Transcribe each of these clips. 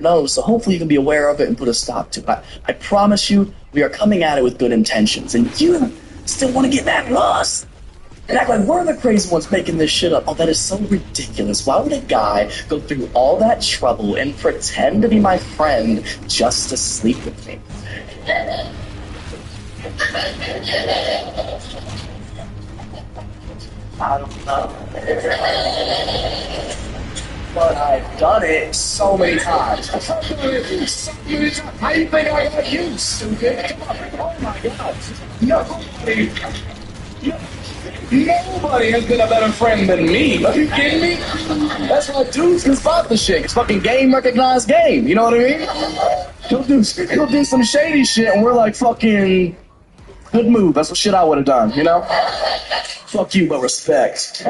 knows, so hopefully you can be aware of it and put a stop to it. I promise you, we are coming at it with good intentions, and you still want to get mad at us and act like we're the crazy ones making this shit up. Oh, that is so ridiculous. Why would a guy go through all that trouble and pretend to be my friend just to sleep with me? I don't know. But I've done it so many times. How do you think I got you, stupid? Come on. Oh my God. Nobody has been a better friend than me. Are you kidding me? That's why dudes can spot the shit. It's fucking game recognized game. You know what I mean? He'll do some shady shit and we're like, fucking good move. That's what shit I would have done, you know? Fuck you, but respect.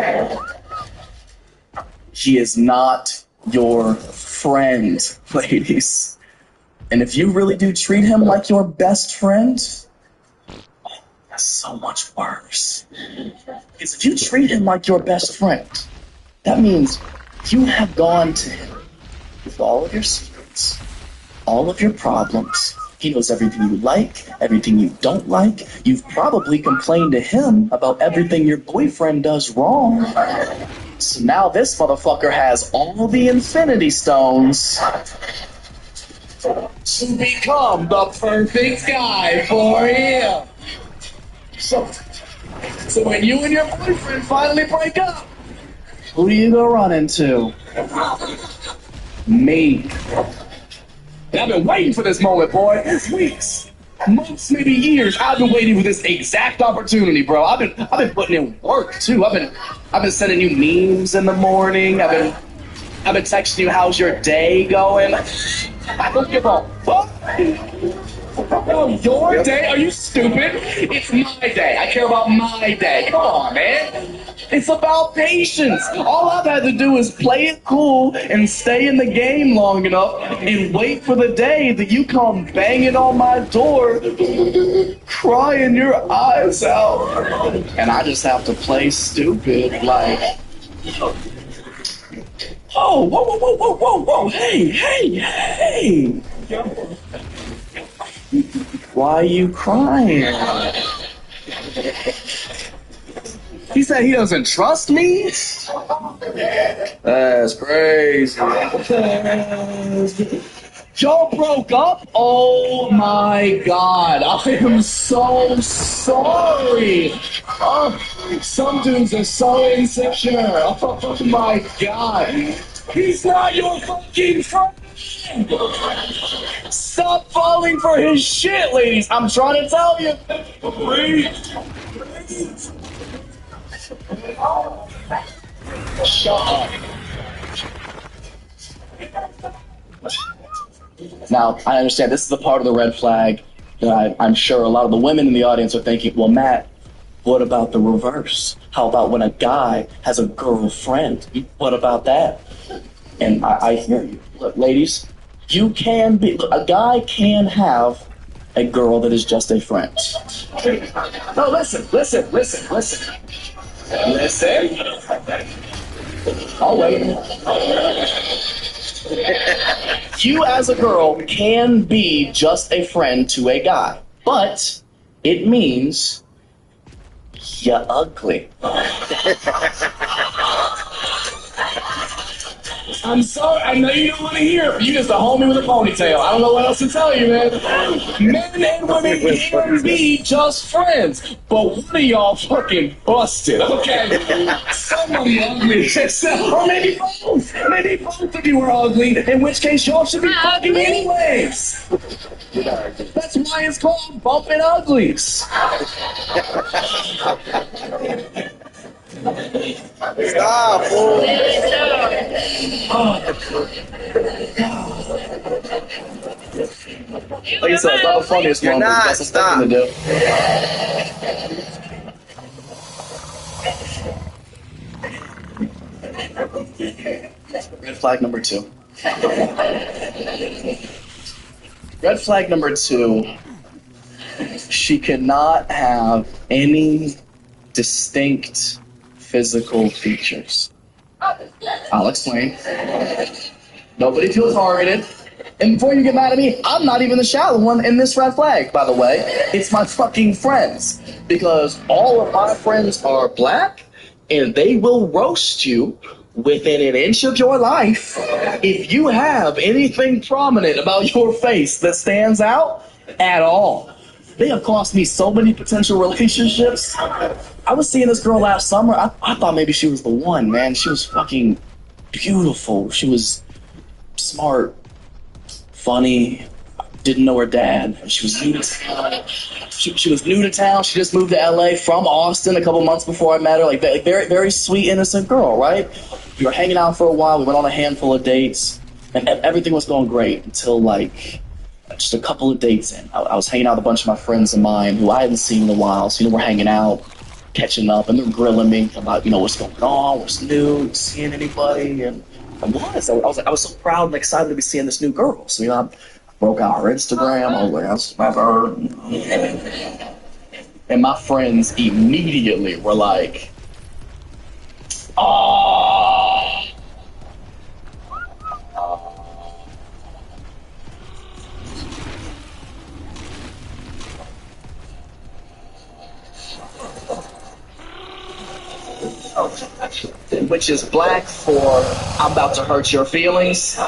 He is not your friend, ladies. And if you really do treat him like your best friend, oh, that's so much worse. Because if you treat him like your best friend, that means you have gone to him with all of your secrets, all of your problems. He knows everything you like, everything you don't like. You've probably complained to him about everything your boyfriend does wrong. So now this motherfucker has all the Infinity Stones to become the perfect guy for him. So when you and your boyfriend finally break up, who do you go run into? Me. And I've been waiting for this moment, boy. Weeks, months, maybe years. I've been waiting for this exact opportunity, bro. I've been putting in work too. I've been sending you memes in the morning. I've been texting you, how's your day going? I don't give a fuck. Oh, your day? Are you stupid? It's my day. I care about my day. Come on, man. It's about patience. All I've had to do is play it cool and stay in the game long enough and wait for the day that you come banging on my door, crying your eyes out. And I just have to play stupid, like, oh, whoa, hey. Why are you crying? He said he doesn't trust me? That's crazy. Y'all broke up? Oh my God. I am so sorry. Oh, some dudes are so insecure. Oh my God. He's not your fucking friend. Stop falling for his shit, ladies. I'm trying to tell you. Please. Shut up. Now, I understand this is the part of the red flag that I'm sure a lot of the women in the audience are thinking, well, Matt, what about the reverse? How about when a guy has a girlfriend? What about that? And I hear you. Look, ladies, you can be, a guy can have a girl that is just a friend. No, listen. I'll wait. You as a girl can be just a friend to a guy, but it means you're ugly. I'm sorry, I know you don't want to hear it, but you just a homie with a ponytail. I don't know what else to tell you, man. Men and women can be just friends, but one of y'all fucking busted, okay? Some of you ugly, or maybe both. Maybe both of you are ugly, in which case y'all should be fucking anyways. That's why it's called bumping uglies. Stop, fool. Like I said, it's not the funniest one, but that's the thing to do. Red flag number 2. Red flag number 2. She cannot have any distinct physical features. I'll explain. Nobody feels targeted. And before you get mad at me, I'm not even the shallow one in this red flag, by the way. It's my fucking friends. Because all of my friends are black, and they will roast you within an inch of your life if you have anything prominent about your face that stands out at all. They have cost me so many potential relationships. I was seeing this girl last summer. I thought maybe she was the one, man. She was fucking beautiful. She was smart, funny, didn't know her dad. She was new to town. She was new to town. She just moved to LA from Austin a couple months before I met her. Like, very, very sweet, innocent girl, right? We were hanging out for a while. We went on a handful of dates, and everything was going great until, like, just a couple of dates in. I was hanging out with a bunch of my friends of mine who I hadn't seen in a while. So, we're hanging out, catching up, and they're grilling me about, what's going on, what's new, seeing anybody, and I was so proud and excited to be seeing this new girl. So, I broke out her Instagram. I was like, that's my her. And my friends immediately were like, oh. Which is black for I'm about to hurt your feelings.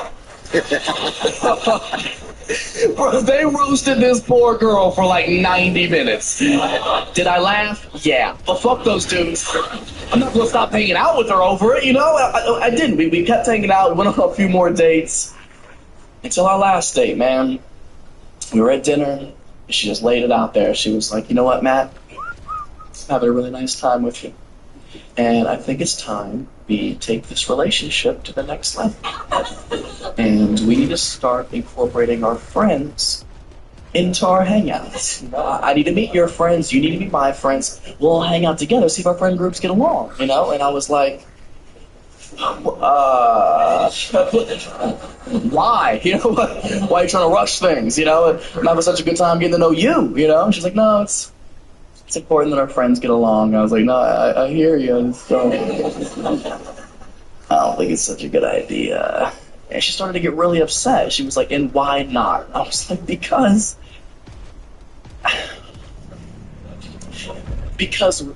Bro, they roasted this poor girl for like 90 minutes. Did I laugh? Yeah. But fuck those dudes. I'm not gonna stop hanging out with her over it, I didn't. We kept hanging out. We went on a few more dates. Until our last date, man. We were at dinner. She just laid it out there. She was like, you know what, Matt? I'm having a really nice time with you. And I think it's time we take this relationship to the next level. And we need to start incorporating our friends into our hangouts. I need to meet your friends, you need to meet my friends. We'll all hang out together, see if our friend groups get along, And I was like, why? Why are you trying to rush things, I'm having such a good time getting to know you, She's like, no, it's important that our friends get along. I was like, no, I hear you. So, I don't think it's such a good idea. And she started to get really upset. She was like, and why not? I was like, because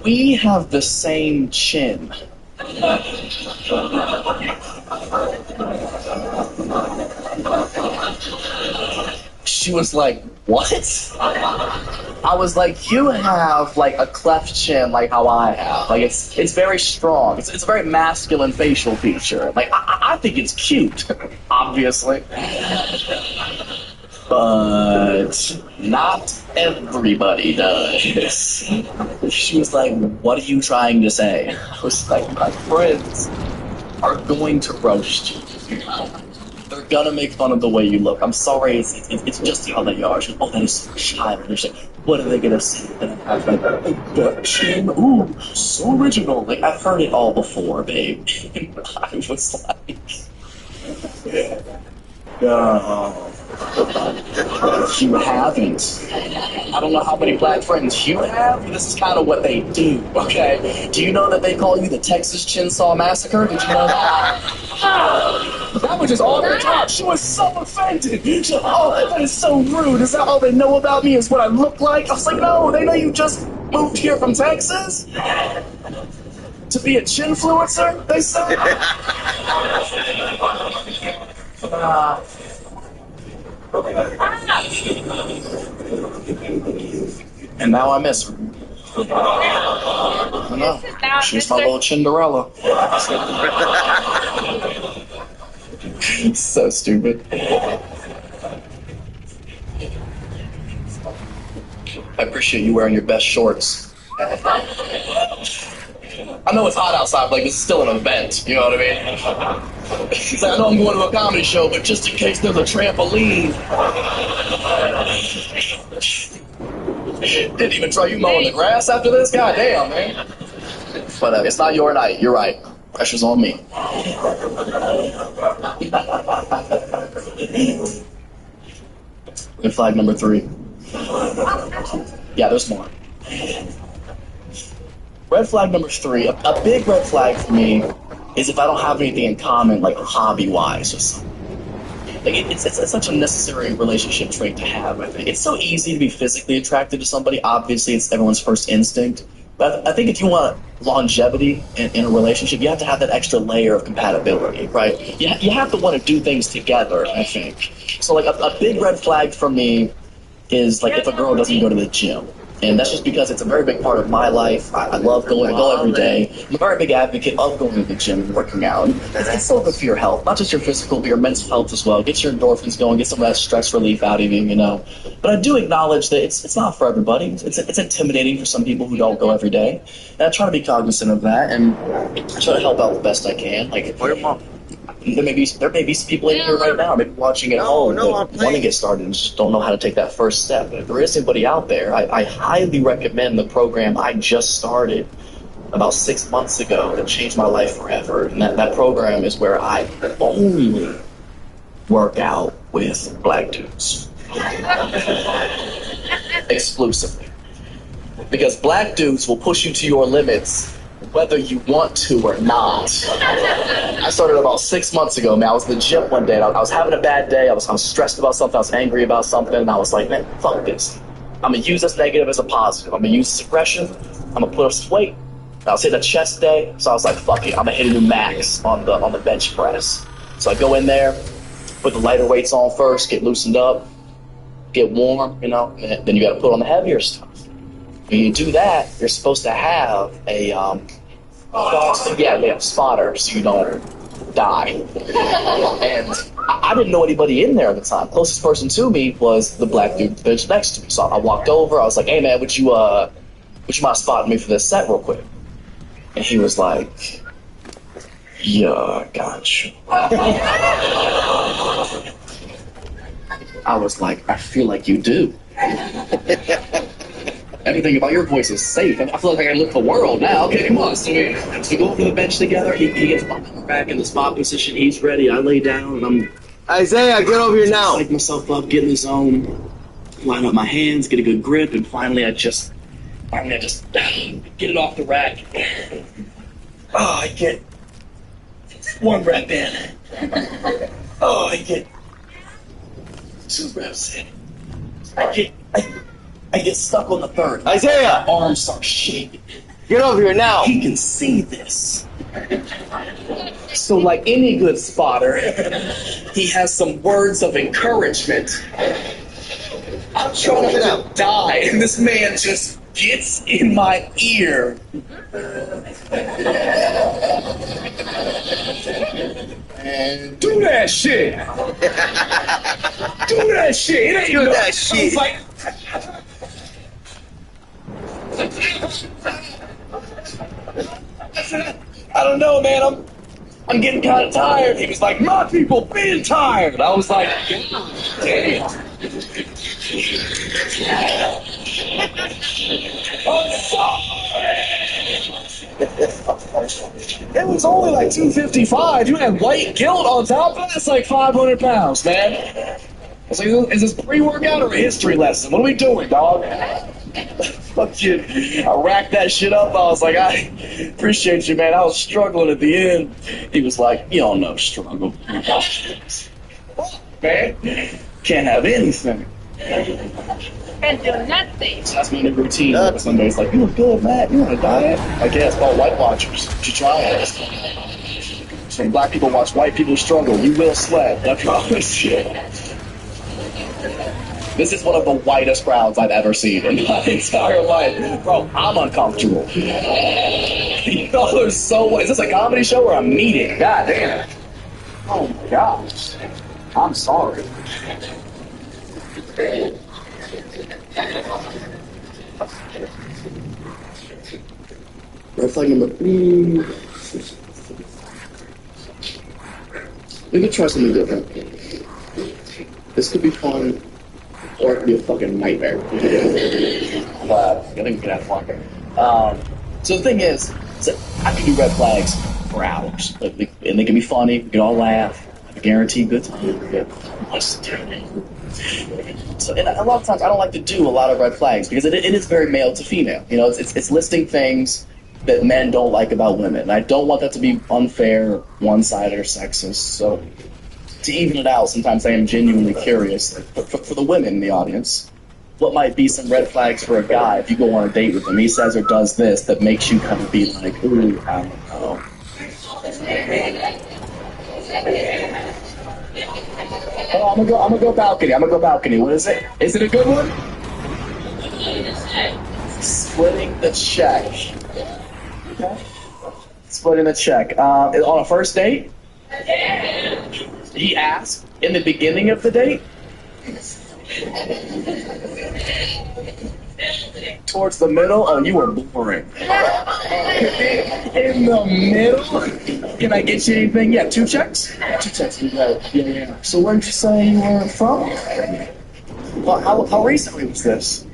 we have the same chin. She was like, what? I was like, you have like a cleft chin like how I have. Like it's very strong. It's a very masculine facial feature. Like I think it's cute, obviously. But not everybody does. She was like, what are you trying to say? I was like, my friends are going to roast you. They're gonna make fun of the way you look. I'm sorry, it's just how they are. She goes, oh, that is so childish. Like, what are they gonna see? And I have like, the chin, ooh, so original. Like, I've heard it all before, babe. And I was like, you haven't. I don't know how many black friends you have, but this is kind of what they do, okay? Do you know that they call you the Texas Chainsaw Massacre? Did you know that? That was just all they talk. She was so offended. She was, oh, that is so rude. Is that all they know about me is what I look like? I was like, no, they know you just moved here from Texas to be a chinfluencer, they said. And now I miss her. I know. She's my little Cinderella. So stupid. I appreciate you wearing your best shorts. I know it's hot outside, but like, this is still an event, you know what I mean? He's like, I know I'm going to a comedy show, but just in case there's a trampoline. Didn't even try you mowing the grass after this? God damn, man. But it's not your night, you're right. Pressure's on me. Red flag number 3. Yeah, there's more. Red flag number 3, a big red flag for me is if I don't have anything in common, like hobby-wise or something. Like it's such a necessary relationship trait to have. I think it's so easy to be physically attracted to somebody. Obviously, it's everyone's first instinct. But I think if you want longevity in a relationship, you have to have that extra layer of compatibility, right? You have to want to do things together, I think. So, like, a big red flag for me is, like, if a girl doesn't go to the gym. And that's just because it's a very big part of my life. I love going. I go every day. I'm a very big advocate of going to the gym and working out. It's so good for your health, not just your physical, but your mental health as well. Get your endorphins going, get some of that stress relief out of you, you know. But I do acknowledge that it's not for everybody. It's intimidating for some people who don't go every day. And I try to be cognizant of that, and I try to help out the best I can. Like, Where your mom? There may be some people in here right now, maybe watching at home, that want to get started and just don't know how to take that first step. If there is anybody out there, I highly recommend the program I just started about 6 months ago that changed my life forever. And that program is where I only work out with black dudes. Exclusively. Because black dudes will push you to your limits whether you want to or not. I started about 6 months ago, man. I was in the gym one day, and I was having a bad day. I was stressed about something. I was angry about something, and I was like, man, fuck this. I'm going to use this negative as a positive. I'm going to use this aggression. I'm going to put up some weight. I was hitting a chest day, so I was like, fuck it. I'm going to hit a new max on the bench press. So I go in there, put the lighter weights on first, get loosened up, get warm, you know, and then you got to put on the heavier stuff. When you do that, you're supposed to have a spotter so you don't die. And I didn't know anybody in there at the time. Closest person to me was the black dude bench next to me. So I walked over. I was like, "Hey man, would you mind spotting me for this set real quick?" And he was like, "Yeah, got you." I was like, "I feel like you do." Everything about your voice is safe. I feel like I can lift the world now. Okay, come on. So we go over to the bench together. He gets back in the spot position. He's ready. I lay down, and I'm... Isaiah, get over here now. Psych myself up, get in the zone, line up my hands, get a good grip, and finally I just get it off the rack. Oh, I get one rep in. Oh, I get 2 reps in. I get stuck on the third. Isaiah! My arms start shaking. Get over here now. He can see this. So like any good spotter, he has some words of encouragement. I'm trying to die, and this man just gets in my ear. And do that shit. Do that shit. It ain't do that shit. I was like, I don't know, man. I'm getting kind of tired. He was like, my people being tired. I was like, damn. I'm sorry. It was only like 255. You had white guilt on top of that. That's like 500 pounds, man. I was like, is this pre-workout or a history lesson? What are we doing, dog? Fuck you. I racked that shit up. I was like, I appreciate you, man. I was struggling at the end. He was like, you don't know struggle. Man, can't have anything. Can't do nothing. So that's my new routine. Somebody's like, you look good, Matt. You on a diet? Like, yeah, it's called White Watchers. You should try it. So when black people watch white people struggle, you will sweat. I promise you. This is one of the whitest crowds I've ever seen in my entire life. Bro, I'm uncomfortable. You know, there's so... Is this a comedy show or a meeting? God damn it. Oh my gosh. I'm sorry. Red flag number 3. We could try something different. This could be fun. Or it could be a fucking nightmare. But I think we can have fun. So the thing is that I can do red flags for hours. And they can be funny, we can all laugh. I guarantee good time. So, and a lot of times I don't like to do a lot of red flags because it is very male to female. You know, it's listing things that men don't like about women. And I don't want that to be unfair, one-sided, or sexist. So to even it out, sometimes I am genuinely curious. For the women in the audience, what might be some red flags for a guy if you go on a date with him? He says or does this that makes you kind of be like, ooh, I don't know. Oh, I'm gonna go balcony. I'm gonna go balcony. What is it? Is it a good one? Splitting the check. Okay. Splitting the check. On a first date? He asked in the beginning of the date? Towards the middle? Oh, you were boring. In the middle? Can I get you anything? Yeah, 2 checks? 2 checks, you got it. Yeah. So where did you say you were from? Well, how recently was this?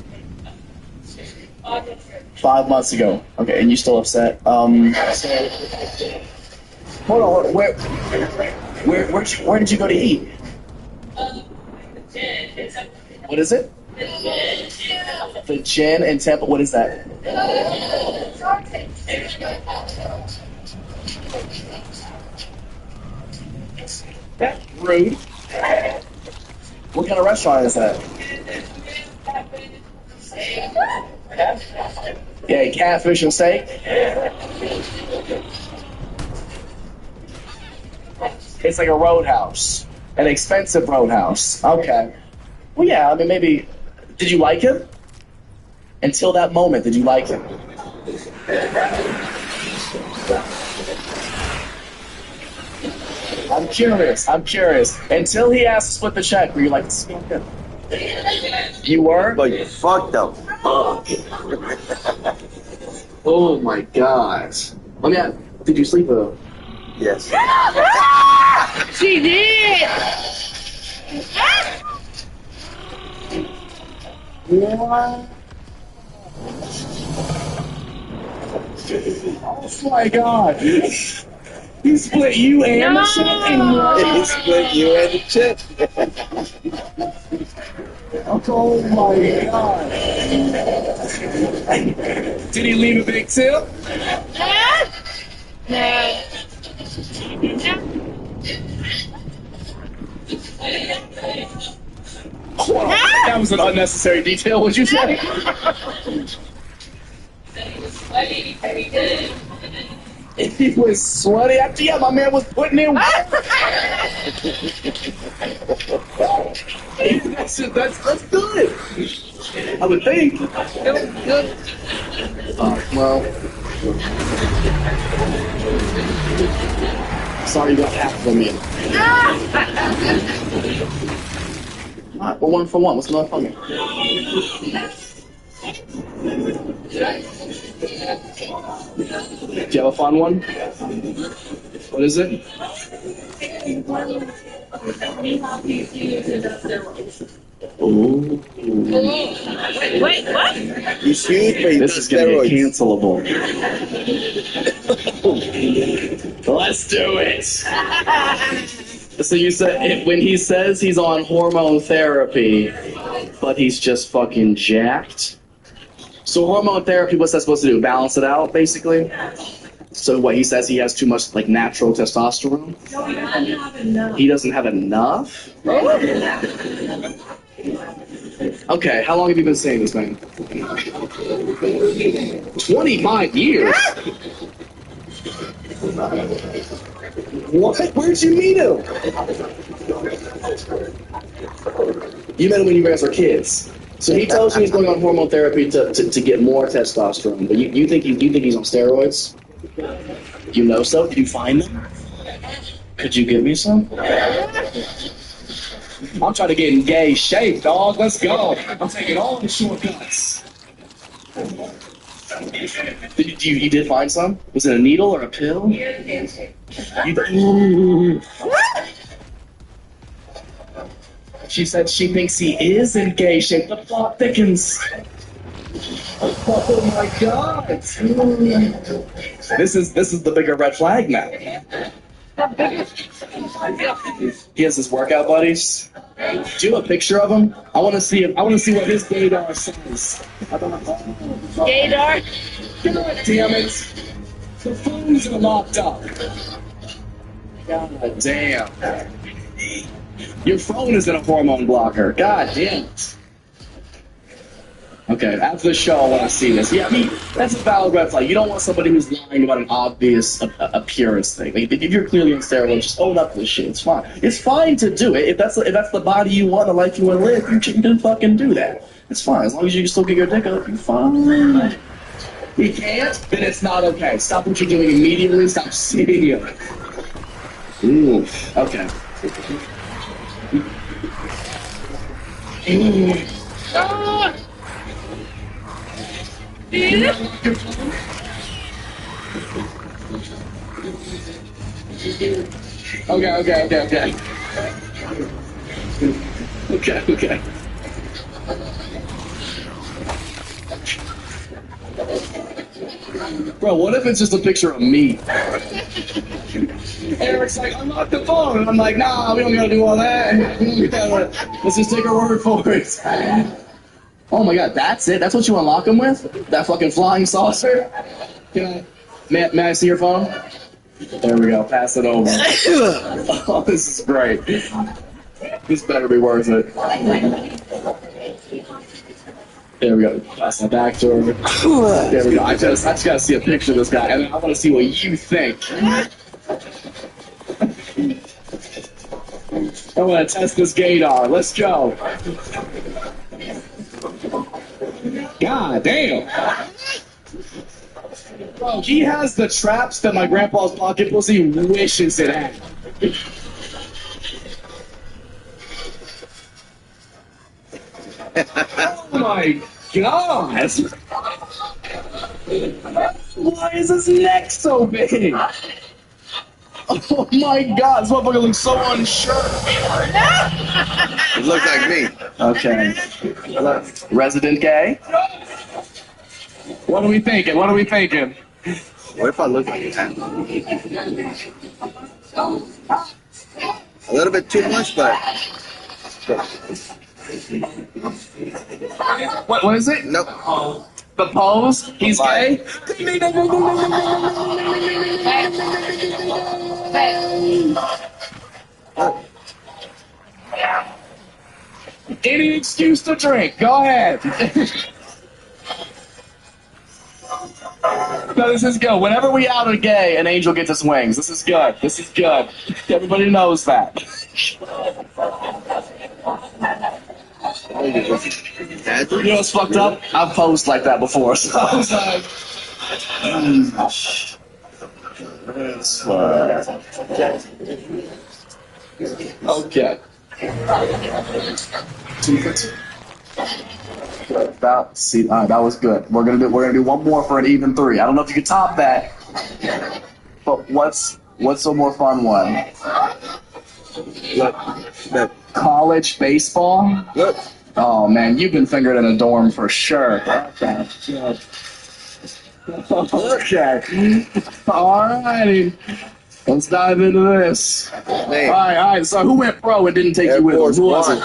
5 months ago. Okay, and you still upset? Hold on. Where did you go to eat? What is it? The Gin in Temple. What is that? Rude. What kind of restaurant is that? Yeah, catfish and steak. It's like a roadhouse, an expensive roadhouse. Okay. Well, yeah. I mean, maybe. Did you like him? Until that moment, did you like him? I'm curious. Until he asked to split the check, were you like, this is not good? You were? But you fucked up. Oh my God. Let me ask, did you sleep with him? Yes. She did. What? Oh my God. He split you and the shit and He split you and the check. oh my God. Did he leave a big tip? No. That was an unnecessary detail, what'd you say? He was sweaty after, yeah, my man was putting in work. That's good. I would think. Good. Well. Sorry you got half of me. Alright, well, 1 for 1. What's another funny? Do you have a fun one? What is it? Ooh. Wait, what? He's huge, but This is going to get cancelable. Let's do it. So you said when he says he's on hormone therapy, but he's just fucking jacked. So hormone therapy, what's that supposed to do? Balance it out, basically? So what, he says he has too much, like, natural testosterone? No, he doesn't have enough. He doesn't have enough? Okay, how long have you been saying this, man? 25 years? What? Where'd you meet him? You met him when you guys were kids. So he tells you he's going on hormone therapy to get more testosterone, but you think he's on steroids? You know so? Did you find them? Could you give me some? I'm trying to get in gay shape, dog. Let's go. I'm taking all the shortcuts. You did find some? Was it a needle or a pill? She said she thinks he is in gay shape. The plot thickens. Oh my God! This is the bigger red flag now. He has his workout buddies. Do you have a picture of him? I want to see what his gaydar says. Gaydar? God damn it! The phones are locked up. God damn. Your phone isn't a hormone blocker. God damn it. Okay, after the show, I want to see this. Yeah, I mean, that's a valid red flag. You don't want somebody who's lying about an obvious appearance thing. Like, if you're clearly on steroids, just own up to this shit. It's fine. It's fine to do it. If that's the body you want, the life you want to live, you can fucking do that. It's fine. As long as you can still get your dick up, you're fine. You can't, then it's not okay. Stop what you're doing immediately. Stop seeing it. Ooh, okay. Ah! Dude. Okay. Okay. Bro, what if it's just a picture of me? Eric's like, unlock the phone. And I'm like, nah, we don't gotta do all that. Let's just take her word for it. Oh my god, that's it? That's what you unlock them with? That fucking flying saucer? May I see your phone? There we go, pass it over. Oh, this is great. This better be worth it. There we go. Pass that back to her. There we go. I just gotta see a picture of this guy, and I want to see what you think. I want to test this gaydar. Let's go. God damn. Bro, he has the traps that my grandpa's pocket pussy wishes it had. Oh my god! Why is his neck so big? Oh my god, this motherfucker looks so unsure. It looks like me. Okay. Resident gay? What are we thinking? What if I look like that? A little bit too much, but... What is it? Nope. The pose? He's gay? Any excuse to drink. Go ahead. No, this is good. Whenever we out a gay, an angel gets his wings. This is good. Everybody knows that. You know what's fucked up? I've posed like that before, so I was like... Okay. That was good. We're gonna do one more for an even 3. I don't know if you can top that, but what's a more fun one? Look. College baseball? Look. Oh man, you've been fingered in a dorm for sure. Okay. Alrighty. Let's dive into this. Alright, so who went pro and didn't take you with them? Who was it?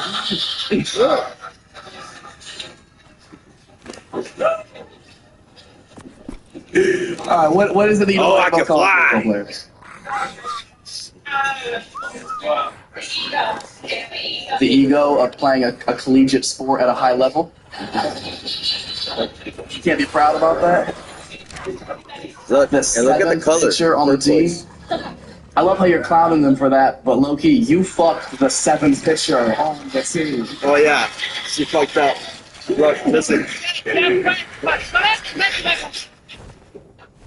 Alright, what is it that you don't like about college baseball players? The ego of playing a collegiate sport at a high level? You can't be proud about that? Look, The and look at the color. pitcher on the team. I love how you're clowning them for that, but low-key, you fucked the 7th pitcher on the team. Oh yeah, she fucked up. Look, listen.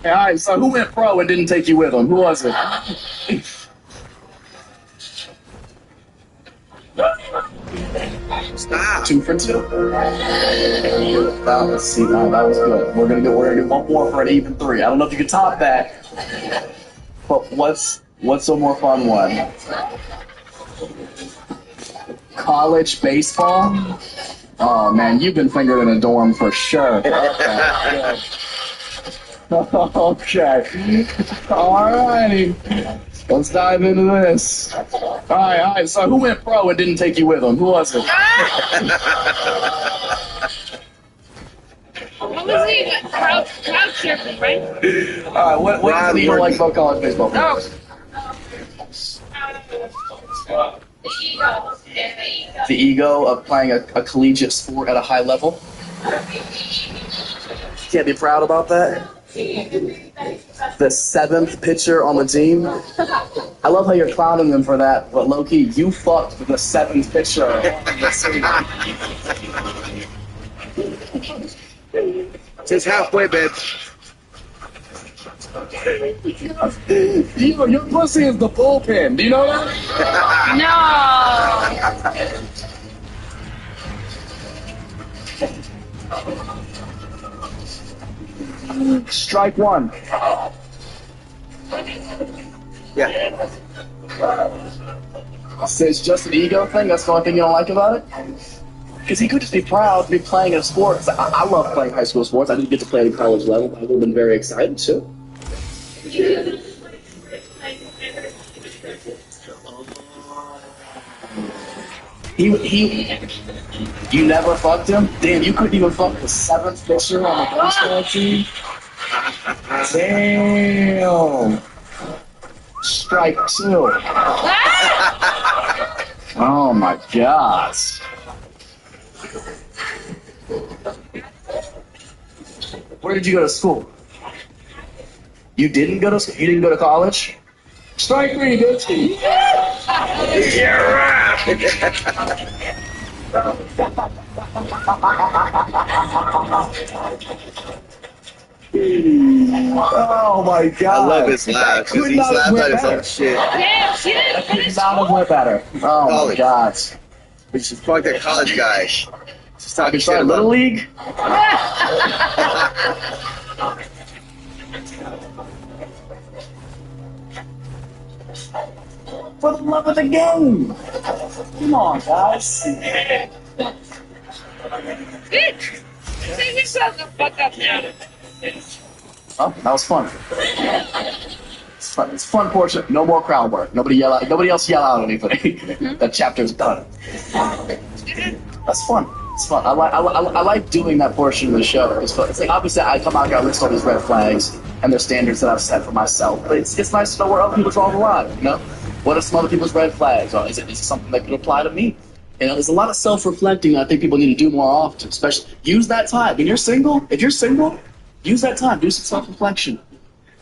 Alright, so who went pro and didn't take you with them? Who was it? Stop. 2 for 2. Let's see, that was good. We're gonna do one more for an even 3. I don't know if you can top that, but what's a more fun one? College baseball? Oh man, you've been fingered in a dorm for sure. Okay. Alrighty. Let's dive into this. Alright, so who went pro and didn't take you with them? Who was it? What was he? Crowd surfing, right? Alright, what is it that you don't like about college baseball players? The ego. the ego of playing a collegiate sport at a high level. Can't be proud about that. The 7th pitcher on the team. I love how you're clowning them for that, but low-key, you fucked the 7th pitcher on the team. Just halfway, babe. Your pussy is the bullpen. Do you know that? No. Strike one. Yeah. So it's just an ego thing? That's the only thing you don't like about it? Because he could just be proud to be playing a sport. I love playing high school sports. I didn't get to play at the college level. I would have been very excited too. You never fucked him? Damn, you couldn't even fuck the 7th pitcher on the baseball team? Damn. Strike 2. Oh my gosh. Where did you go to school? You didn't go to school? You didn't go to college? Strike 3, bitch. Oh my god. I love his laugh, because he's laughing at his own shit. Damn, she didn't finish Not have went better. Oh my College. god. We should fuck that college guy. Just I talking could shit try about Little him. League. For the love of the game. Come on, guys. Bitch! Take yourself the fuck up now. Oh, that was fun. It's fun. It's a fun portion. No more crowd work. Nobody else yell out anything. That chapter's done. That's fun. It's fun. I like doing that portion of the show. It's fun. It's like obviously I come out here, I list all these red flags and their standards that I've set for myself. But it's nice to know where other people draw the line. You know, what are some other people's red flags? Or is it something that could apply to me? You know, there's a lot of self-reflecting I think people need to do more often. Especially use that time. When you're single, if you're single, use that time. Do some self-reflection.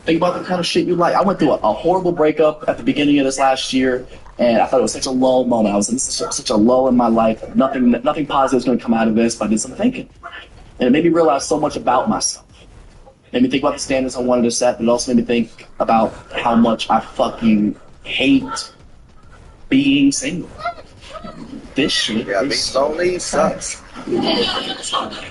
Think about the kind of shit you like. I went through a horrible breakup at the beginning of this last year, and I thought it was such a lull moment. I was in such a lull in my life. Nothing positive is going to come out of this, but I did some thinking. And it made me realize so much about myself. It made me think about the standards I wanted to set, but it also made me think about how much I fucking hate being single. This shit Yeah, being lonely sucks.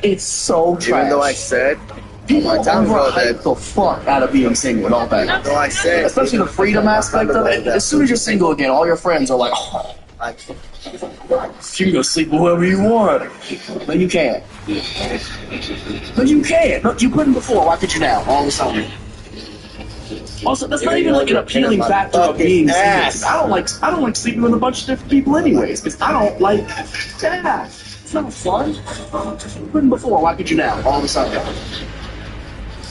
It's so trash. Even though I said, People my time ago overhype that, the fuck out of being single, don't they? though I said, Especially the freedom aspect of it. As soon as you're single again, all your friends are like, oh, you can go sleep with whoever you want. No, you can't. No, you can't. No, you couldn't before. Why could you now? All of a sudden. Also, that's not even like an appealing factor of being single. I don't like sleeping with a bunch of different people anyways, because I don't like that. It's not fun. You couldn't before. Why could you now? All of a sudden.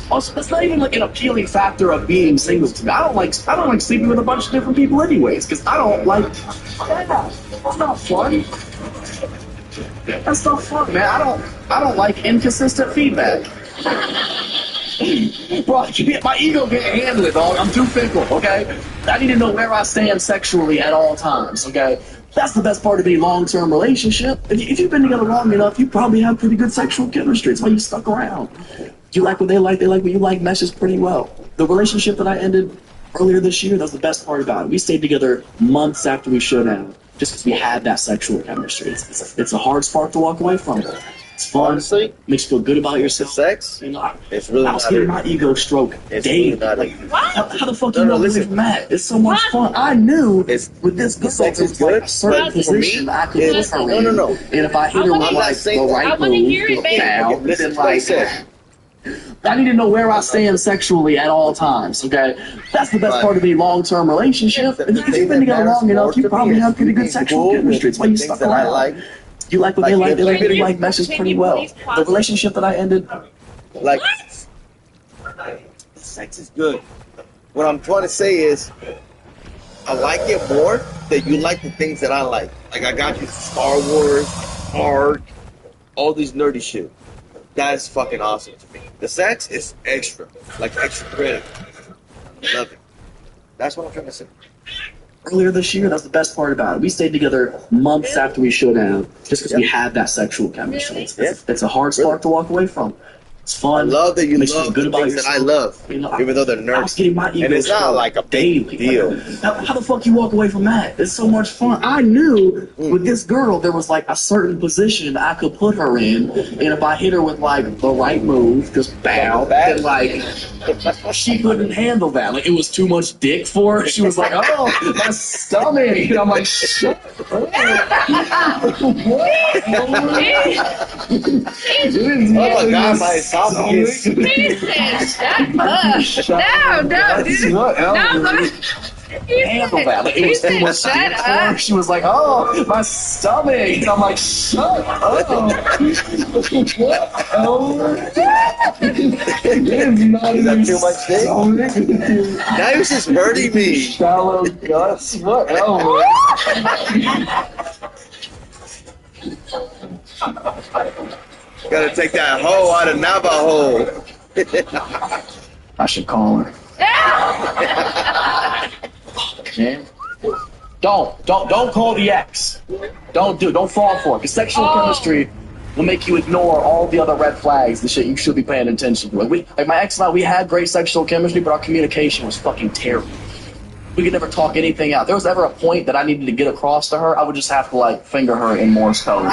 Also, that's not even like an appealing factor of being single to me. I don't like sleeping with a bunch of different people anyways, because I don't like that. It's not fun. That's not fun, man. I don't like inconsistent feedback. Bro, my ego can't handle it, dog. I'm too fickle, okay? I need to know where I stand sexually at all times, okay? That's the best part of any long-term relationship. If you've been together long enough, you probably have pretty good sexual chemistry. It's why you stuck around. You like what they like what you like, meshes pretty well. The relationship that I ended earlier this year, that was the best part about it. We stayed together months after we should have, just because we had that sexual chemistry. It's a hard spark to walk away from. It's fun. honestly, Makes you feel good about yourself. sex, You know, it's really I not was getting it. my ego stroke It's daily. really not Like, it. how the fuck No, you no, know listen. this Matt? It's so much fun. I knew It's- with this good sex sex is is like good, a certain but for me, position I could it's- put her no, in. no, no. And if I hit her I'm with not like the saying- right I wanna hear move, it, babe. now, Okay, listen then to what I like said. I need to know where I stand sexually at all times, okay? That's the best Right. part of any long-term relationship. The If you've thing been that together matters long enough, more you to probably me have is pretty good being sexual cool chemistry. with It's why you things stuck that I around. like. You like what they Like, like, if they like what you you like, meshes pretty continue, well. please The pause. relationship that I ended, Like, sex is good. What I'm trying to say is, I like it more that you like the things that I like. Like I got you Star Wars, art, all these nerdy shit. That is fucking awesome to me. The sex is extra, like extra credit. Love it. That's what I'm trying to say. Earlier this year, that's the best part about it. We stayed together months after we should have, just because we had that sexual chemistry. It's a hard spark to walk away from. It's fun. I love that you Makes love good the about things that I love, even though they're nerdy. I was getting my ego and it's not stroked like a big daily. deal. How the fuck you walk away from that? It's so much fun. I knew with this girl there was like a certain position I could put her in, and if I hit her with like the right move, just bow, then like she couldn't handle that. Like it was too much dick for her. She was like, "Oh, my stomach," and I'm like, "Shut up." Oh my god, my esophagus. He said, shut up. No, dude. No, Handle that. Like, it was too much shut dick for up. her. She was like, "Oh, my stomach," and I'm like, "Shut up." Is that too much dick? Now you're just hurting me. Shallow guts. What? Gotta take that hoe out of Navajo. I should call her. Man. Don't call the ex. Don't fall for it. Because sexual chemistry will make you ignore all the other red flags, the shit you should be paying attention to. Like my ex and I, we had great sexual chemistry, but our communication was fucking terrible. We could never talk anything out. There was ever a point that I needed to get across to her, I would just have to like finger her in Morse code.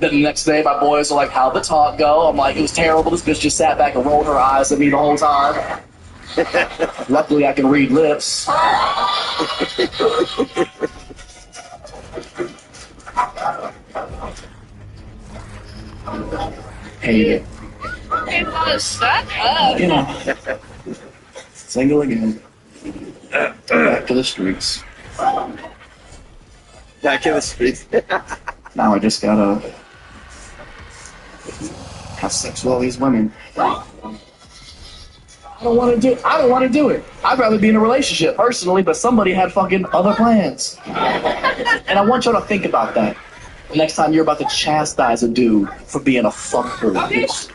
Then the next day, my boys are like, "How'd the talk go?" I'm like, "It was terrible. This bitch just sat back and rolled her eyes at me the whole time." Luckily, I can read lips. Hate it. Shut up. You know, single again. Back to the streets. Back in the streets. Now I just gotta have sex with all these women. I don't want to do it. I'd rather be in a relationship personally, but somebody had fucking other plans. And I want y'all to think about that. The next time you're about to chastise a dude for being a fuckboy.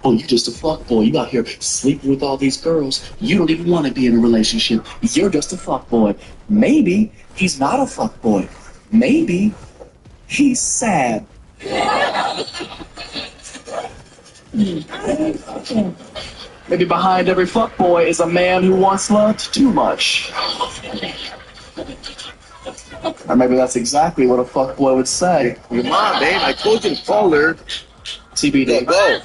Oh, you're just a fuckboy. You out here sleeping with all these girls. You don't even want to be in a relationship. You're just a fuckboy. Maybe he's not a fuckboy. Maybe he's sad. Maybe behind every fuckboy is a man who once loved too much. Or maybe that's exactly what a fuckboy would say. Come on, babe. I told you to call her. TBD. Go.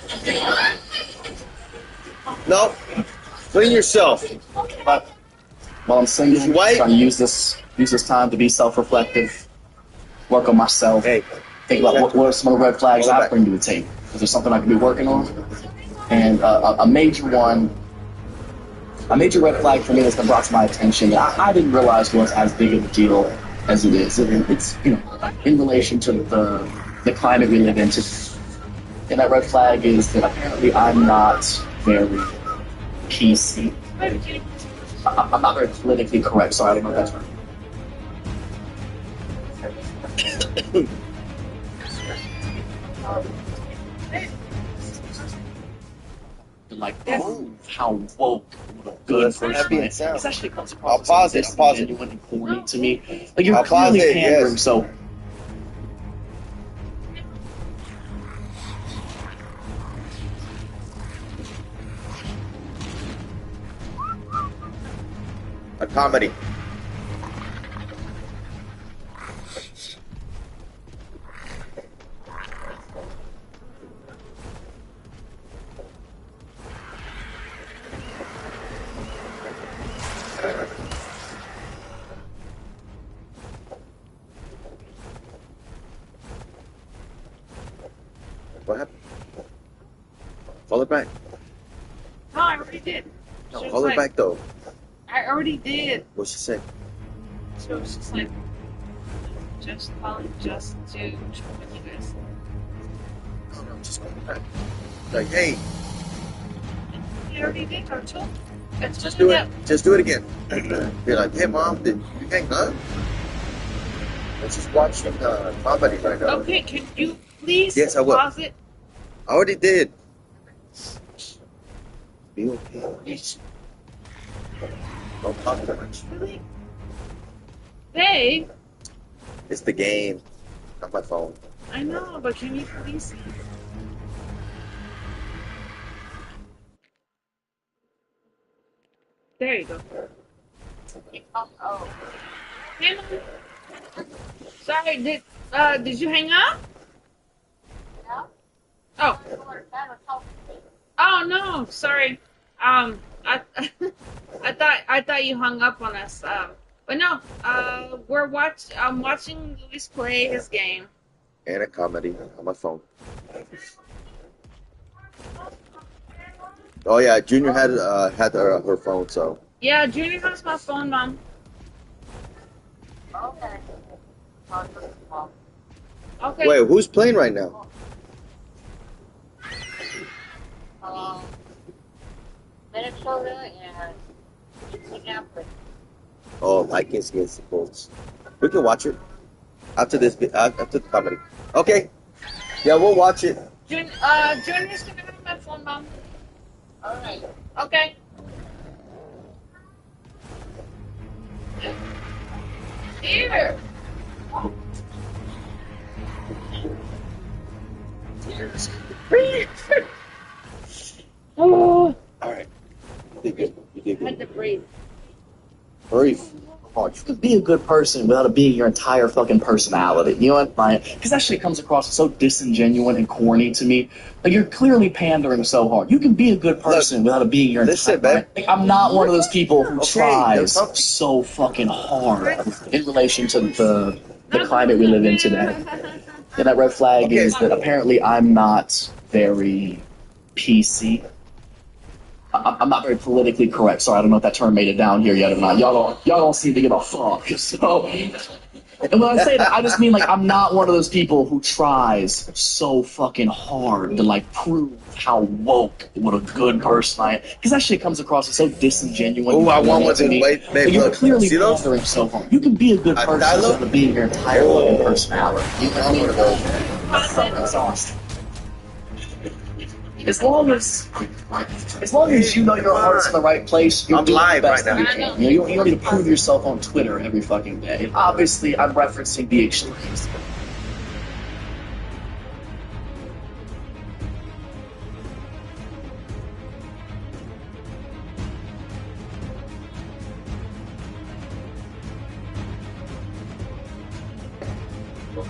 No. Clean yourself. But while I'm single, I'm White. trying to use this time to be self-reflective, work on myself, Hey. think about what are some of the red flags Hold I back. bring to the table. Is there something I could be working on? And a major red flag for me that's been brought to my attention that I didn't realize was as big of a deal as it is. It's in relation to the climate we live in. And that red flag is that apparently I'm not very PC. I'm not very politically correct. Sorry, I don't know if that's right. Like, oh, how woke, what a good That's person. happy it sounds. This actually comes I'll across pause it, as I'll pause it. genuine and corny to me. Like, you're I'll pause clearly it, pandering, yes. so. A comedy. What happened? Call her back. No, I already did. No, She was call her like- back though. I already did. What'd she say? So it's just like, just calling just to check with you guys. No, just call her back. Like, hey, We already did our two. Let's Just do it. Just do it again. Be like, hey mom, did you hang up? Let's just watch some comedy right now. Okay, can you please Yes, I will. pause it? I already did. Be okay. Don't talk too much. Really? Babe, It's the game, not my phone. I know, but can you please? There you go. Oh. Hey, Mom. Sorry, did you hang up? No. Oh. Oh no, sorry. I I thought you hung up on us. But no. I'm watching Luis play his game. And a comedy on my phone. Oh yeah, Junior had her phone, so. Yeah, Junior has my phone, Mom. Okay. Okay. Wait, who's playing right now? Minnesota and Minneapolis. Oh, Vikings against the Colts. We can watch it after this. After the comedy. Okay. Yeah, we'll watch it. Junior's gonna have my phone, Mom. All right. Okay. Here. Oh, All right. You did good. You did I had good. to breathe. Brief. Oh, you could be a good person without it being your entire fucking personality. You know what? Because that shit comes across as so disingenuous and corny to me. Like, you're clearly pandering so hard. You can be a good person without it being your Listen, entire... man. Like, I'm not one of those people who Okay, tries that's not- so fucking hard in relation to the climate we live in today. And that red flag Okay. is that apparently I'm not very PC. I'm not very politically correct. Sorry, I don't know if that term made it down here yet or not. Y'all don't seem to give a fuck. So, and when I say that, I just mean like I'm not one of those people who tries so fucking hard to like prove how woke, what a good person I am. Because that shit comes across as so disingenuous. Oh, I want corny one to to me. wait. Like, Babe, you're look. clearly See those? pandering so hard. You can be a good person Dialogue? without being your entire fucking personality. You know what I mean? Oh. That's awesome. As long as you know your heart's in the right place, you're I'm doing live the best right now. that you can. You don't need to prove yourself on Twitter every fucking day. And obviously, I'm referencing the extremes.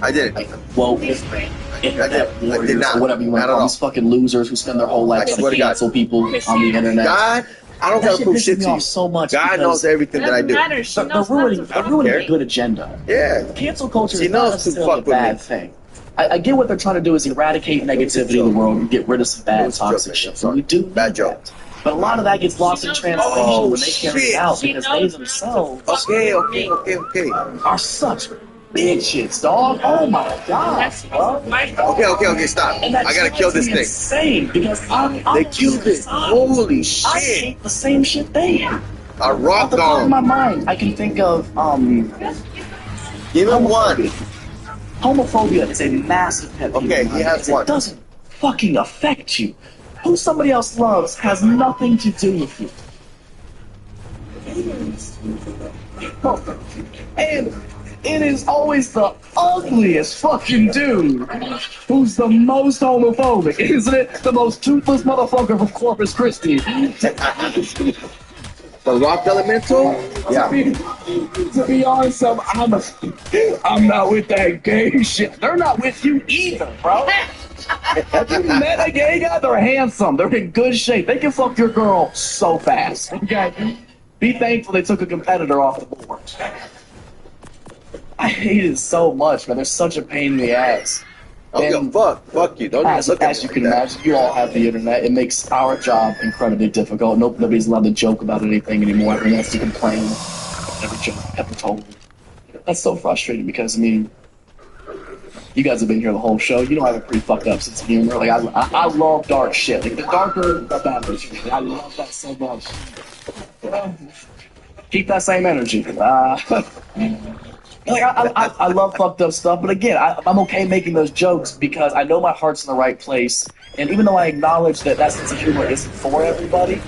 I did Like it. woke, I internet did warriors, not. or whatever you want Not to at call all. these fucking losers who spend their whole I life trying swear to to God. cancel people on the internet. God, I don't That gotta shit prove pisses shit me to you. off so much God because knows everything It that I doesn't do. matter. She they're knows ruining, not to they're fuck ruining a me. good agenda. Yeah. Cancel culture She is not knows to necessarily a fuck with bad me. thing. I get what they're trying to do is eradicate negativity in the world and get rid of some bad was a joke, toxic man. shit. I'm So sorry. we do Bad need joke. that. But a lot of that gets lost in translation Oh, when they carry it shit. out She because they knows themselves not to Okay. are such bitches, dog. Oh my god, That's bro. Okay, stop. And that I gotta kill drives this me thing. insane because I'm They on killed the it. side. Holy I shit. hate the same shit they hate. I Off rocked the top of my on. mind, I can think of Give him one. Homophobia is a massive pet peeve. Okay, of he mine has because one. It doesn't fucking affect you. Who somebody else loves has nothing to do with you. And it is always the ugliest fucking dude who's the most homophobic, isn't it? The most toothless motherfucker from Corpus Christi. The rock elemental? Yeah. To be honest, I'm not with that gay shit. They're not with you either, bro. Have you met a gay guy? They're handsome. They're in good shape. They can fuck your girl so fast. Okay? Be thankful they took a competitor off the board. I hate it so much, man. They're such a pain in the ass. Oh, fuck you. Don't As even look at you me can like that. imagine, you all have the internet. It makes our job incredibly difficult. Nobody's allowed to joke about anything anymore. Everyone has to complain. Every joke ever told. That's so frustrating because, I mean, You guys have been here the whole show. You know I have a pretty fucked up sense of humor. Like I love dark shit. Like the darker, the better. I love that so much. Keep that same energy. Like I love fucked up stuff, but again, I'm okay making those jokes because I know my heart's in the right place, and even though I acknowledge that sense of humor isn't for everybody,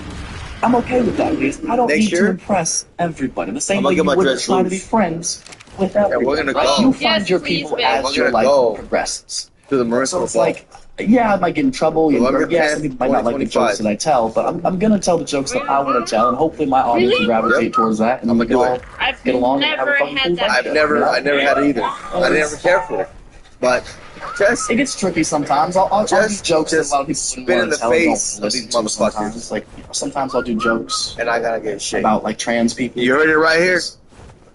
I'm okay with that because I don't need to impress everybody. The same way you wouldn't try to be friends with everybody. Yeah, we're gonna right? go. You find Yes, your please, people babe. as We're your gonna life go progresses. To the Marissa So it's Ball. like, yeah, I might get in trouble. November Yeah, some 10th, people might not like the 2025. jokes that I tell, but I'm gonna tell the jokes that I want to tell, and hopefully my audience will gravitate towards that, and I'm we gonna can do all it. I've get along and have a never fucking had cool that. friendship. I never had it either. I never cared for it. But just It gets tricky sometimes. I'll do Just- jokes that a just lot of people spit wouldn't in want the to tell and don't face of listen these to motherfuckers. sometimes. Like, sometimes I'll do jokes and I gotta get shit. about like trans people. You heard it right here.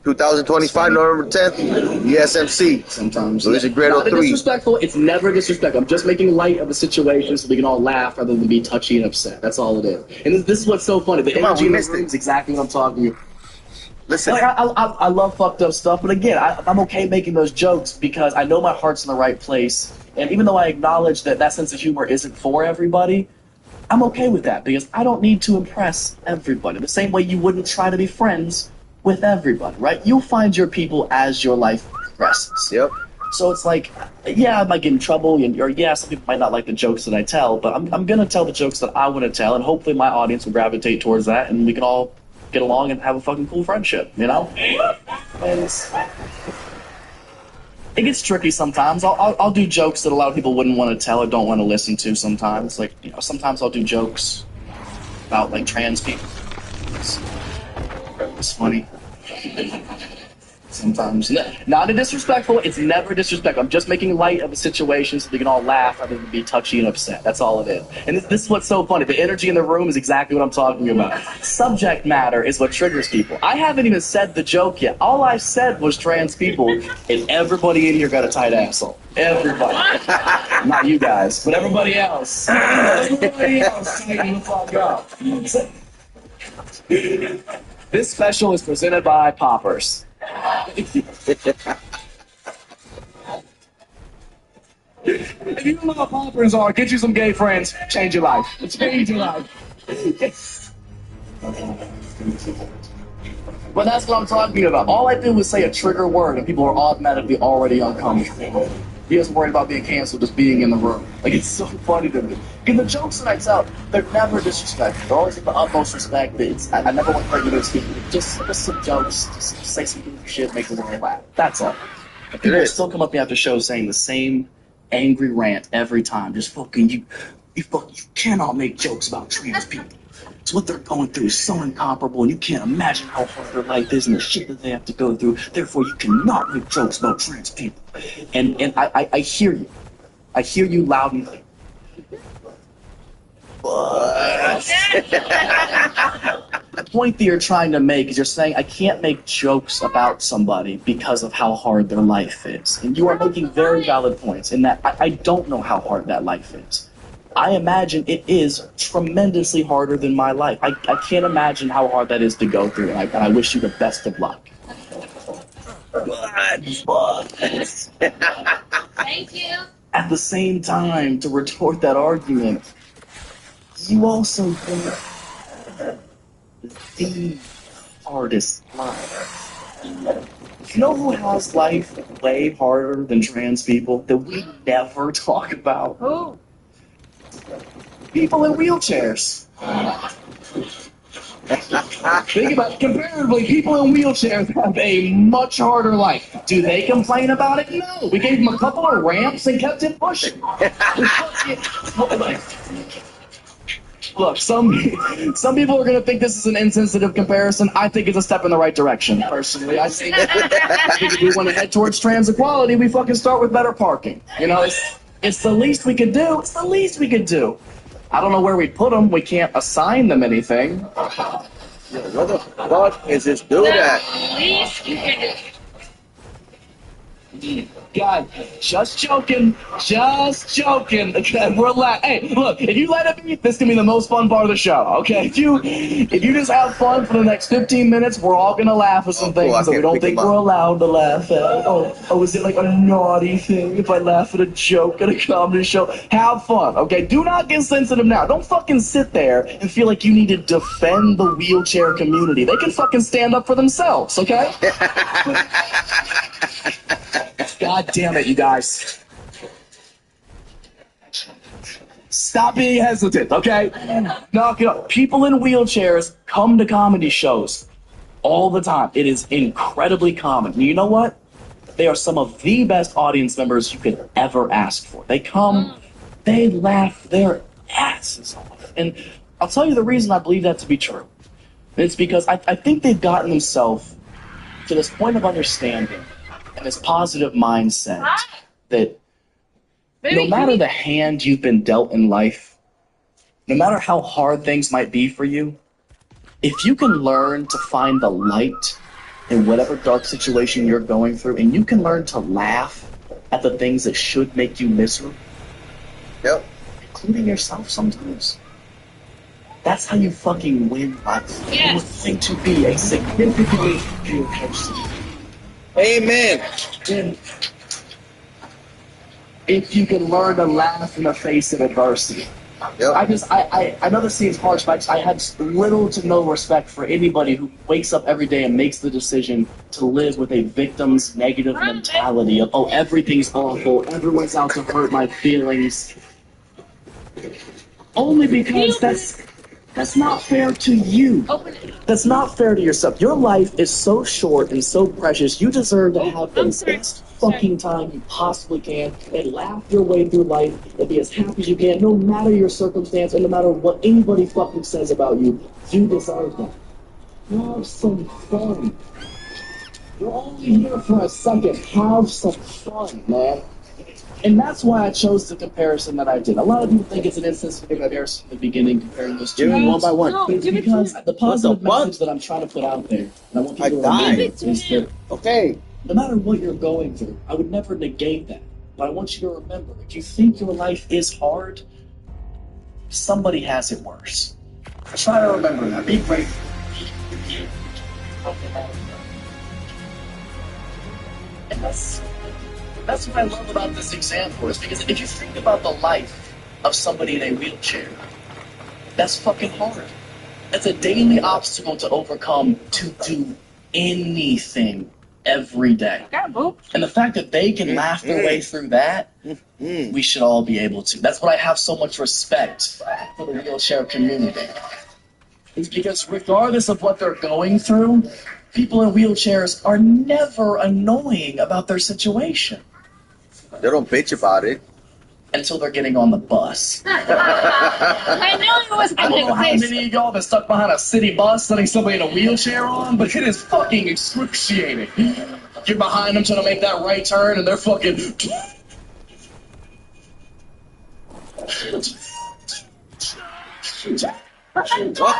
2025, November 10th, ESMC. Sometimes. LUISDAGREAT03. Not disrespectful. It's never disrespectful. I'm just making light of the situation so we can all laugh rather than be touchy and upset. That's all it is. And this is what's so funny. The Come on, energy we in the missed room it. is exactly what I'm talking about. Listen, Like, I love fucked up stuff, but again, I'm okay making those jokes because I know my heart's in the right place. And even though I acknowledge that sense of humor isn't for everybody, I'm okay with that because I don't need to impress everybody. The same way you wouldn't try to be friends with everybody, right? You'll find your people as your life progresses. yep. So it's like, yeah, I might get in trouble, or yeah, some people might not like the jokes that I tell, but I'm gonna tell the jokes that I want to tell, and hopefully my audience will gravitate towards that, and we can all get along and have a fucking cool friendship, you know? And it gets tricky sometimes. I'll do jokes that a lot of people wouldn't want to tell or don't want to listen to sometimes. Like, you know, sometimes I'll do jokes about, like, trans people. It's funny. Sometimes. Not a disrespectful. It's never disrespectful. I'm just making light of the situation so we can all laugh rather than be touchy and upset. That's all it is. And this is what's so funny. The energy in the room is exactly what I'm talking about. Subject matter is what triggers people. I haven't even said the joke yet. All I said was trans people, and everybody in here got a tight asshole. Everybody. Not you guys, but everybody else. Everybody else tighten the fuck up. This special is presented by Poppers. If you don't know what Poppers are, get you some gay friends, change your life. Change your life. But that's what I'm talking about. All I do is say a trigger word and people are automatically already uncomfortable. He isn't worried about being canceled, just being in the room. Like, it's so funny to me. And the jokes that I tell, they're never disrespectful. They're always with the utmost respect. I never want regular speaking. Just some jokes, just say some goofy shit, make the world laugh. That's all. And people still come up to me after shows saying the same angry rant every time. Just fucking you cannot make jokes about trans people. It's what they're going through is so incomparable, and you can't imagine how hard their life is and the shit that they have to go through. Therefore, you cannot make jokes about trans people. And I hear you. I hear you loud and clear. But the point that you're trying to make is you're saying I can't make jokes about somebody because of how hard their life is. And you are making very valid points in that I don't know how hard that life is. I imagine it is tremendously harder than my life. I can't imagine how hard that is to go through, and I wish you the best of luck. Thank you. At the same time, to retort that argument, you also think the hardest life. You know who has life way harder than trans people that we never talk about? Who? People in wheelchairs. Think about it. Comparatively, people in wheelchairs have a much harder life. Do they complain about it? No. We gave them a couple of ramps and kept it pushing. Look, some people are going to think this is an insensitive comparison. I think it's a step in the right direction, personally. I think if we want to head towards trans equality, we fucking start with better parking. You know, it's the least we could do. It's the least we could do. I don't know where we'd put them. We can't assign them anything. What the fuck is this dude at? Least you can do. God, just joking. Okay, relax. Hey, look, if you let it be, this can be the most fun part of the show. Okay, if you just have fun for the next 15 minutes, we're all gonna laugh at some things that we don't think we're allowed to laugh at. Oh, is it like a naughty thing if I laugh at a joke at a comedy show? Have fun, okay? Do not get sensitive now. Don't fucking sit there and feel like you need to defend the wheelchair community. They can fucking stand up for themselves, okay? God damn it, you guys. Stop being hesitant, okay? Knock it up. People in wheelchairs come to comedy shows all the time. It is incredibly common. And you know what? They are some of the best audience members you could ever ask for. They come, they laugh their asses off. And I'll tell you the reason I believe that to be true. It's because I think they've gotten themselves to this point of understanding and this positive mindset that no matter the hand you've been dealt in life, no matter how hard things might be for you, if you can learn to find the light in whatever dark situation you're going through, and you can learn to laugh at the things that should make you miserable, including yourself sometimes, that's how you fucking win life. Yes. You're going to be a significantly superior person. Amen. And if you can learn to laugh in the face of adversity. I know this seems harsh, but I have little to no respect for anybody who wakes up every day and makes the decision to live with a victim's negative mentality of, oh, everything's awful, everyone's out to hurt my feelings. Only because that's not fair to you. That's not fair to yourself. Your life is so short and so precious. You deserve to have the best fucking time you possibly can and laugh your way through life and be as happy as you can, no matter your circumstance and no matter what anybody fucking says about you. You deserve that. Have some fun. You're only here for a second. Have some fun, man. And that's why I chose the comparison that I did. A lot of people think it's an insensitive comparison in the beginning, comparing those two. One by one. No, It's because the positive message that I'm trying to put out there, and I want people to remember, is that Okay. no matter what you're going through, I would never negate that. But I want you to remember, if you think your life is hard, somebody has it worse. Try to remember that. Be grateful. And that's what I love about this example, is because if you think about the life of somebody in a wheelchair, that's fucking hard. That's a daily obstacle to overcome to do anything every day. And the fact that they can laugh their way through that, we should all be able to. That's what I have so much respect for the wheelchair community. It's because regardless of what they're going through, people in wheelchairs are never annoying about their situation. They don't bitch about it. Until they're getting on the bus. I knew it was I don't know how going to many of y'all have been stuck behind a city bus letting somebody in a wheelchair on, but it is fucking excruciating. You're behind them trying to make that right turn, and they're fucking... What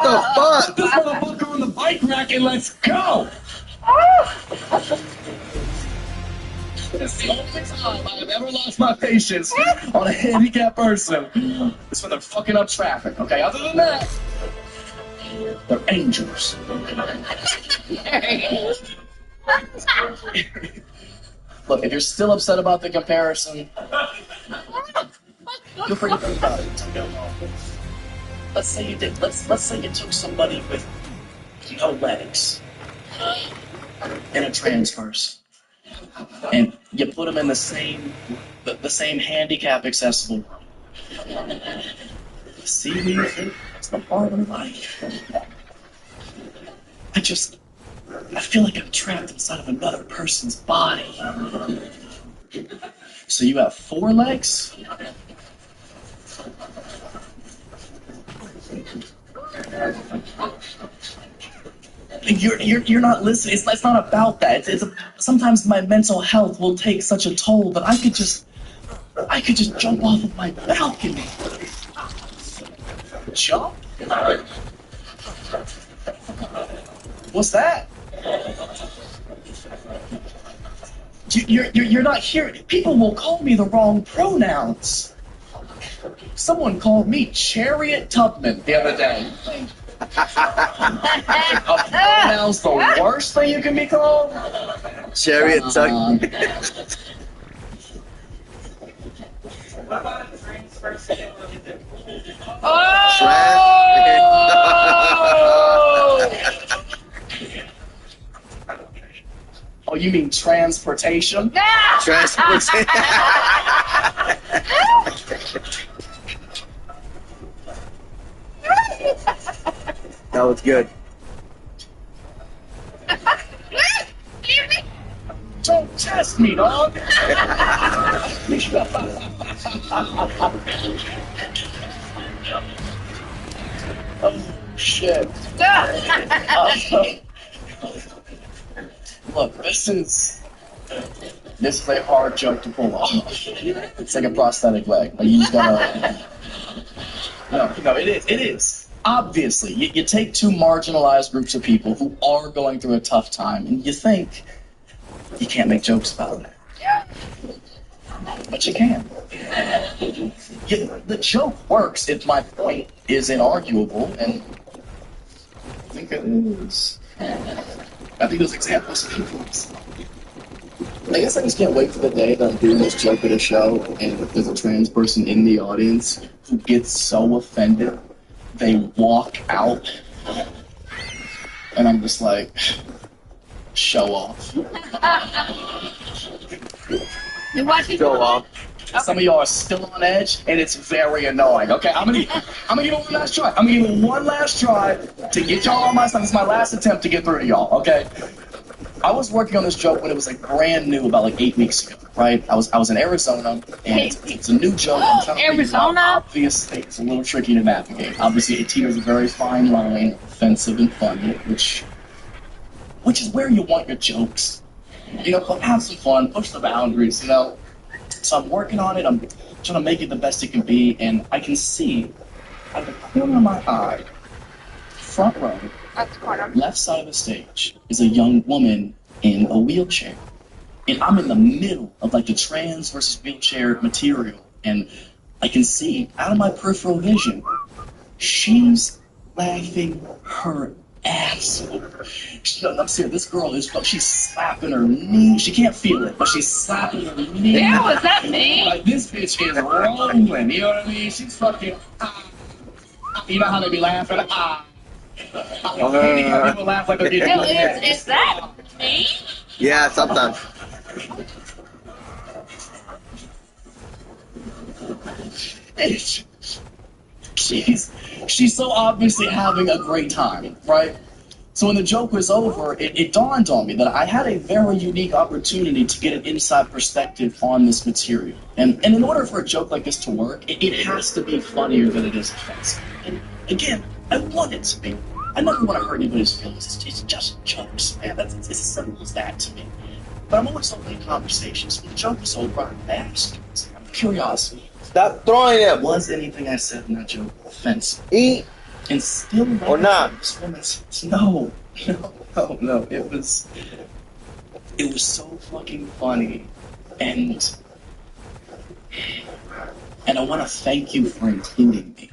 the fuck? This motherfucker on the bike rack and let's go! It's the only time I have ever lost my patience on a handicapped person. It's when they're fucking up traffic, okay? Other than that, they're angels. Look, if you're still upset about the comparison, feel free to think about it. Let's say you did. Let's say you took somebody with no legs and a transverse, and you put them in the same handicap accessible room. See who you think is the part of life. I feel like I'm trapped inside of another person's body. So you have 4 legs? You're not listening. It's not about that. Sometimes my mental health will take such a toll that I could just jump off of my balcony. Jump? What's that? You're not hearing. People will call me the wrong pronouns. Someone called me Chariot Tubman the other day. A pronoun's the worst thing you can be called? Chariot tuck. Oh, you mean transportation? Transportation. That was good. Don't test me, dog. Oh, shit. Look, this is a hard joke to pull off. It's like a prosthetic leg. Like, you just gotta. No, it is. Obviously, you take two marginalized groups of people who are going through a tough time, and you think you can't make jokes about it. But you can. The joke works if my point is inarguable, and I think it is. I think those examples are people. I guess I just can't wait for the day that I'm doing this joke at a show, and there's a trans person in the audience who gets so offended they walk out, and I'm just like, show off. You watching? Show off. Some of y'all are still on edge, and it's very annoying. Okay, I'm gonna give it one last try. I'm gonna give it one last try to get y'all on my side. This is my last attempt to get through to y'all. Okay. I was working on this joke when it was like brand new, about like 8 weeks ago, right? I was in Arizona, and it's a new joke. I'm trying to Arizona? Obviously, it's a little tricky to navigate. Obviously, it teeters a very fine line, offensive and funny, which is where you want your jokes. You know, have some fun, push the boundaries, you know? So I'm working on it, I'm trying to make it the best it can be, and I can see, out of the corner of my eye, front row, left side of the stage, is a young woman in a wheelchair. And I'm in the middle of like the trans versus wheelchair material, and I can see, out of my peripheral vision, she's laughing her ass off. I'm serious, this girl she's slapping her knee. She can't feel it, but she's slapping her knee. Yeah, was that me? Like, this bitch is rolling, you know what I mean? She's fucking, you know how they be laughing? People laugh like they're getting Is that me? Yeah, sometimes. She's so obviously having a great time, right? So when the joke was over, it dawned on me that I had a very unique opportunity to get an inside perspective on this material. And in order for a joke like this to work, it has to be funnier than it is offensive. And again, I want it to be. I never want to hurt anybody's feelings. It's just jokes, man. It's as simple as that to me. But I'm always open to conversations. When the joke is over, I ask out of curiosity. Stop throwing it. Was anything I said in that joke offensive? Eat. And still, or not? This woman says, no. It was so fucking funny, and I want to thank you for including me.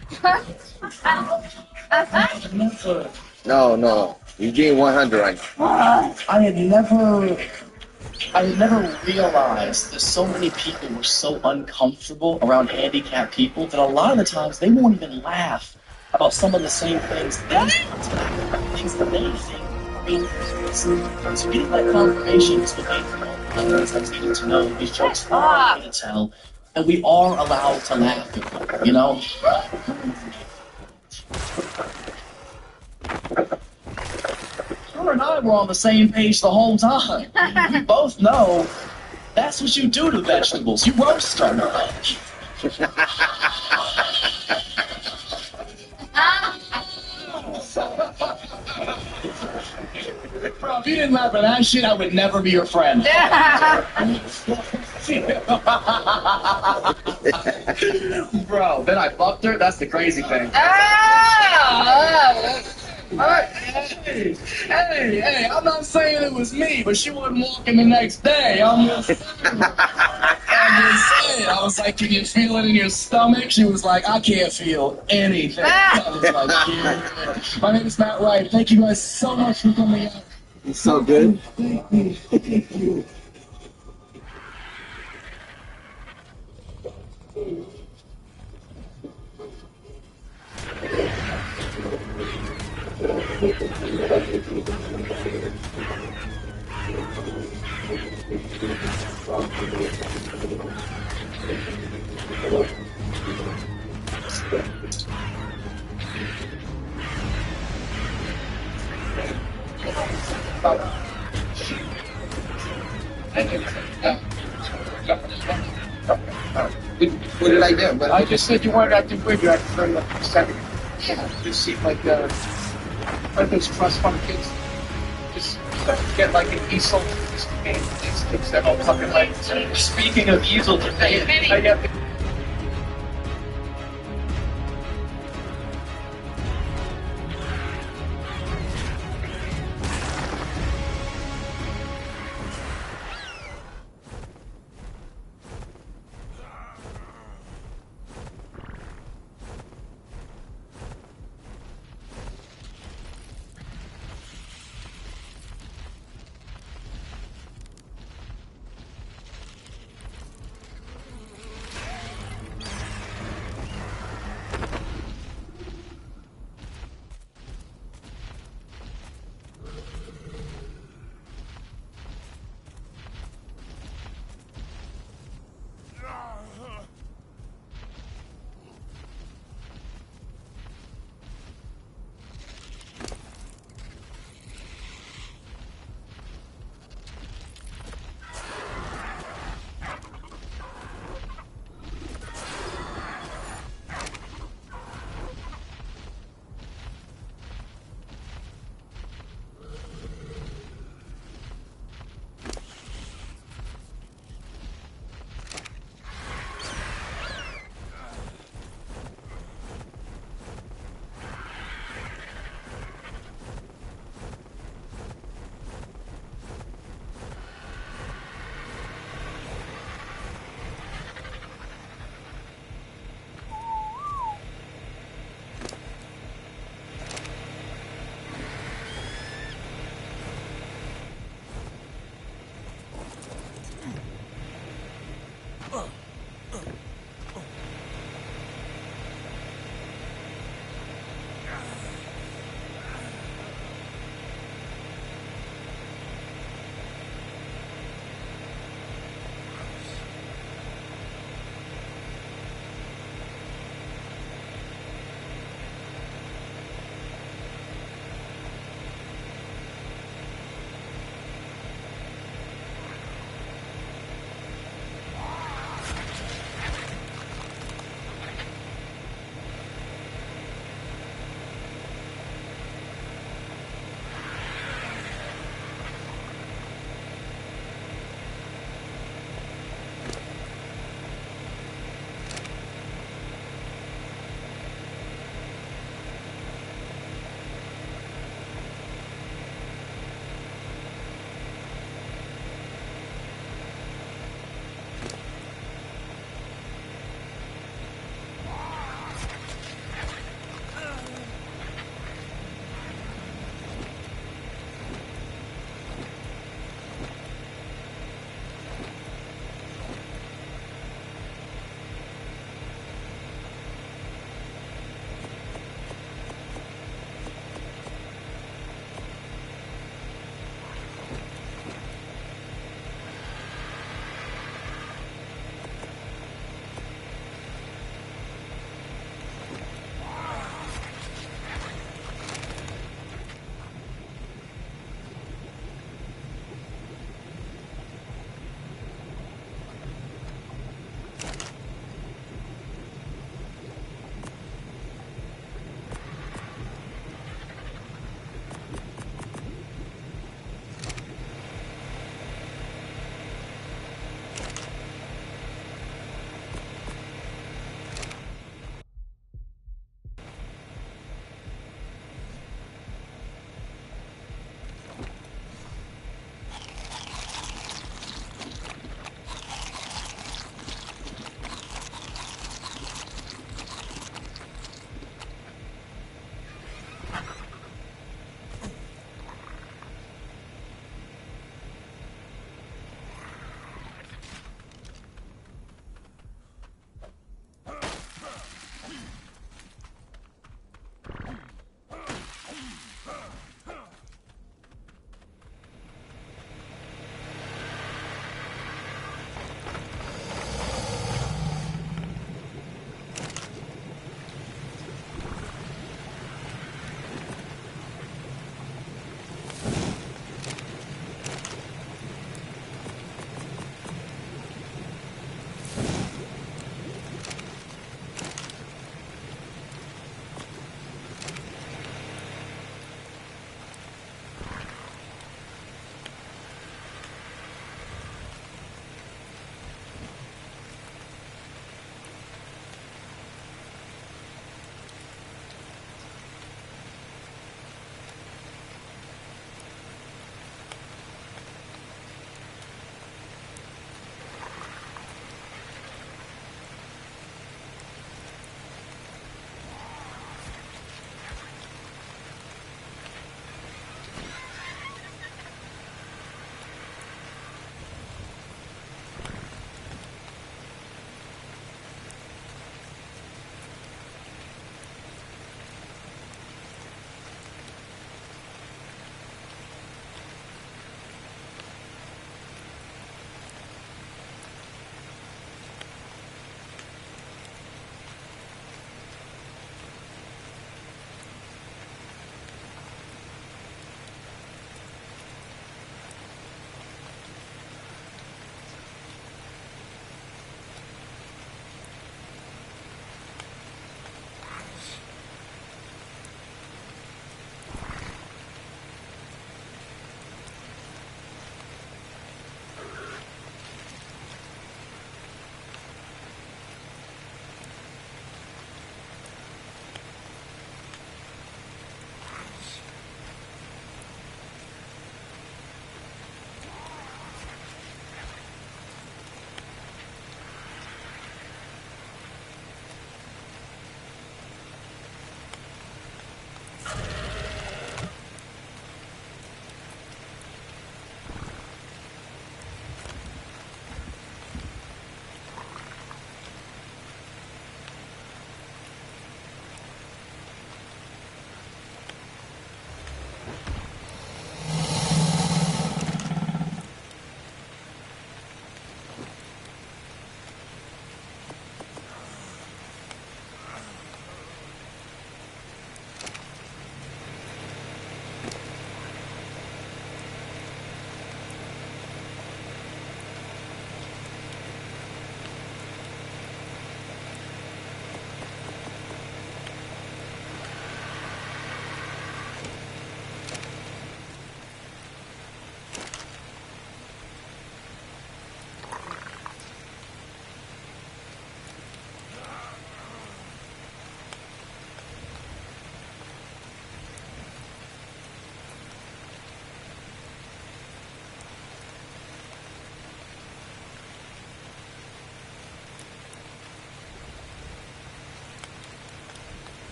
No. You're getting 100 right now. I had never realized that so many people were so uncomfortable around handicapped people that a lot of the times they won't even laugh about some of the same things that they think. I mean, so getting that confirmation is what I needed to know. These jokes are funny to tell, and we are allowed to laugh at them, you know? Her and I were on the same page the whole time. We both know that's what you do to vegetables. You roast them. Bro, if you didn't laugh at that shit, I would never be your friend. Bro, then I fucked her? That's the crazy thing. Hey, I'm not saying it was me, but she wasn't walking the next day. I'm just saying. I was like, can you feel it in your stomach? She was like, I can't feel anything. I was like, yeah. My name is Matt Wright. Thank you guys so much for coming out. It's so good. Thank you. Thank you. What did I do? What I just said you weren't acting weird. You acted very like second. Yeah. Just seemed like those trust fund kids. Just get like an easel. Just things that all fucking like. Speaking of easels, I got